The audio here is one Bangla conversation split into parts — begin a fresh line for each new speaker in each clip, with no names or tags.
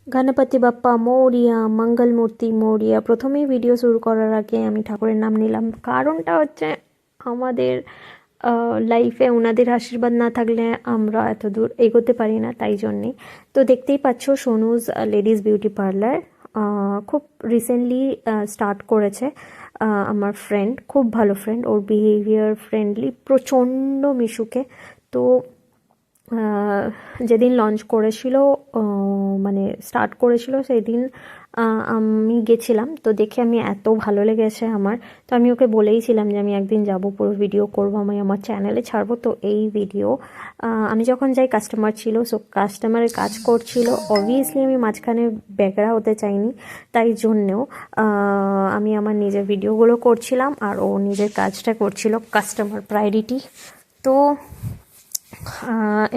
গণপতি বাপ্পা মৌরিয়া, মঙ্গলমূর্তি মৌরিয়া। প্রথমেই ভিডিও শুরু করার আগে আমি ঠাকুরের নাম নিলাম, কারণটা হচ্ছে আমাদের লাইফে ওনাদের আশীর্বাদ না থাকলে আমরা এত দূর এগোতে পারি না, তাই জন্যেই। তো দেখতেই পাচ্ছ সোনুজ লেডিস বিউটি পার্লার খুব রিসেন্টলি স্টার্ট করেছে। আমার ফ্রেন্ড, খুব ভালো ফ্রেন্ড, ওর বিহেভিয়ার ফ্রেন্ডলি, প্রচণ্ড মিশুকে। তো যেদিন লঞ্চ করেছিল, মানে স্টার্ট করেছিল, সেই দিন আমি গেছিলাম। তো দেখে আমি এত ভালো লেগেছে আমার। তো আমি ওকে বলেইছিলাম যে আমি একদিন যাব, পুরো ভিডিও করবো, আমি আমার চ্যানেলে ছাড়বো। তো এই ভিডিও আমি যখন যাই কাস্টমার ছিল, সো কাস্টমারের কাজ করছিল, অবভিয়াসলি আমি মাঝখানে বেগড়া হতে চাইনি, তাই জন্যেও আমি আমার নিজের ভিডিওগুলো করছিলাম আর ও নিজের কাজটা করছিল, কাস্টমার প্রায়োরিটি। তো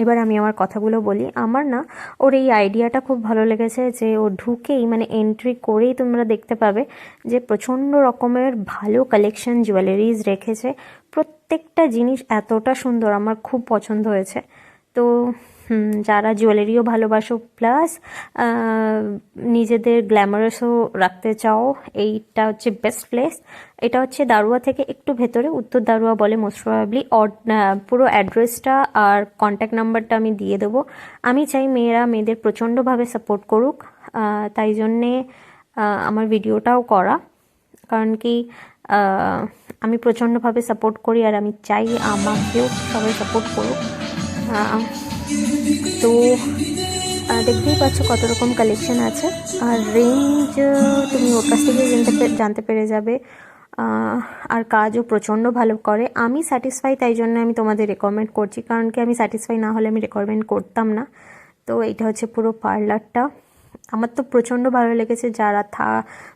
এবার আমি আমার কথাগুলো বলি। আমার না ওর এই আইডিয়াটা খুব ভালো লেগেছে, যে ও ঢুকেই মানে এন্ট্রি করেই তোমরা দেখতে পাবে যে প্রচণ্ড রকমের ভালো কালেকশন জুয়েলারিজ রেখেছে। প্রত্যেকটা জিনিস এতটা সুন্দর, আমার খুব পছন্দ হয়েছে। তো যারা জুয়েলারিও ভালোবাসো, প্লাস নিজেদের গ্ল্যামারাসও রাখতে চাও, এইটা হচ্ছে বেস্ট প্লেস। এটা হচ্ছে দারুয়া থেকে একটু ভেতরে, উত্তর দারুয়া বলে মোস্ট প্রবাবলি। পুরো অ্যাড্রেসটা আর কন্ট্যাক্ট নাম্বারটা আমি দিয়ে দেবো। আমি চাই মেয়েরা মেয়েদের প্রচণ্ডভাবে সাপোর্ট করুক, তাই জন্যে আমার ভিডিওটাও করা। কারণ কি আমি প্রচণ্ডভাবে সাপোর্ট করি আর আমি চাই আমাকেও সবাই সাপোর্ট করুক। তো দেখতেই পাচ্ছ কত রকম কালেকশন আছে, আর রেঞ্জ তুমি ওর কাছ থেকে জানতে পেরে যাবে। আর কাজও প্রচণ্ড ভালো করে। আমি স্যাটিসফাই, তাই জন্য আমি তোমাদের রেকমেন্ড করছি, কারণ কি আমি স্যাটিসফাই না হলে আমি রেকমেন্ড করতাম না। তো এইটা হচ্ছে পুরো পার্লারটা। আমার তো প্রচণ্ড ভালো লেগেছে। যারা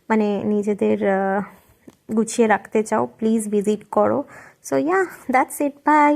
মানে নিজেদের গুছিয়ে রাখতে চাও, প্লিজ ভিজিট করো। So yeah, that's it, by.